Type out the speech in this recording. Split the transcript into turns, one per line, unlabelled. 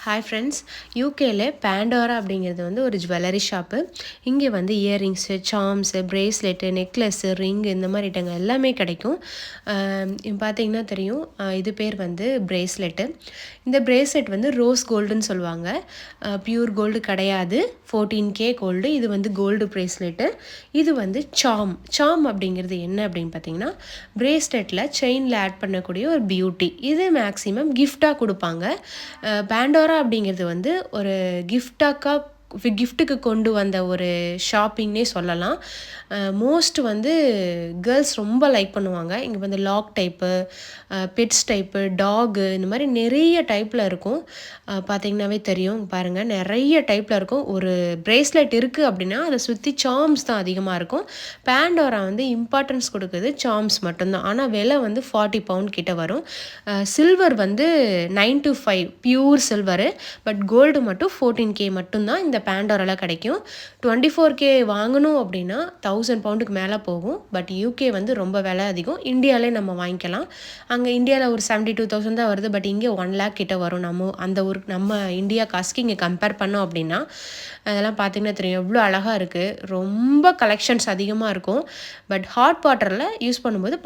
Hi friends, யூகேல Pandora அப்படிங்கிறது வந்து ஒரு ஜுவல்லரி ஷாப்பு. இங்கே வந்து இயரிங்ஸு, சார்ம்ஸு, பிரேஸ்லெட்டு, நெக்லஸ்ஸு, ரிங்கு இந்த மாதிரி ஐட்டங்கள் எல்லாமே கிடைக்கும். பார்த்தீங்கன்னா தெரியும், இது பேர் வந்து பிரேஸ்லெட்டு. இந்த பிரேஸ்லெட் வந்து ரோஸ் கோல்டுன்னு சொல்லுவாங்க. பியூர் கோல்டு கிடையாது, 14K கோல்டு. இது வந்து கோல்டு பிரேஸ்லெட்டு. இது வந்து சாம் அப்படிங்கிறது என்ன அப்படின்னு பார்த்தீங்கன்னா, பிரேஸ்லெட்டில் செயினில் ஆட் பண்ணக்கூடிய ஒரு பியூட்டி. இது மேக்ஸிமம் கிஃப்டாக கொடுப்பாங்க. பேண்டோரா அப்படிங்கிறது வந்து ஒரு கிஃப்ட்டுக்கு கொண்டு வந்த ஒரு ஷாப்பிங்னே சொல்லலாம். மோஸ்ட் வந்து கேர்ள்ஸ் ரொம்ப லைக் பண்ணுவாங்க. இங்கே வந்து lock type, pets type, dog இந்த மாதிரி நிறைய டைப்பில் இருக்கும். பார்த்திங்கனாவே தெரியும், பாருங்கள், நிறைய டைப்பில் இருக்கும். ஒரு பிரேஸ்லெட் இருக்குது அப்படின்னா அதை சுற்றி சார்ம்ஸ் தான் அதிகமாக இருக்கும். பேண்டோரா வந்து இம்பார்ட்டன்ஸ் கொடுக்குறது சார்ம்ஸ் மட்டும்தான். ஆனால் விலை வந்து 40 பவுண்ட் கிட்ட வரும். சில்வர் வந்து 9 to 5 pure silver. But gold மட்டும் 14K மட்டும்தான் இந்த பேண்டோராவில் கிடைக்கும். 24K வாங்கணும் அப்படின்னா 1000 பவுண்டுக்கு மேலே போகும். பட் யூகே வந்து ரொம்ப விலை அதிகம். இந்தியாவிலே நம்ம வாங்கிக்கலாம். அங்கே இந்தியாவில் ஒரு 72,000 தான் வருது. பட் இங்கே 1 lakh கிட்ட வரும். நம்ம இந்தியா காசுக்கு இங்கே கம்பேர் பண்ணோம் அப்படின்னா. அதெல்லாம் பார்த்திங்கன்னா தெரியும், எவ்வளோ அழகாக இருக்குது. ரொம்ப கலெக்ஷன்ஸ் அதிகமாக இருக்கும். பட் ஹாட் வாட்டரில் யூஸ் பண்ணும்போது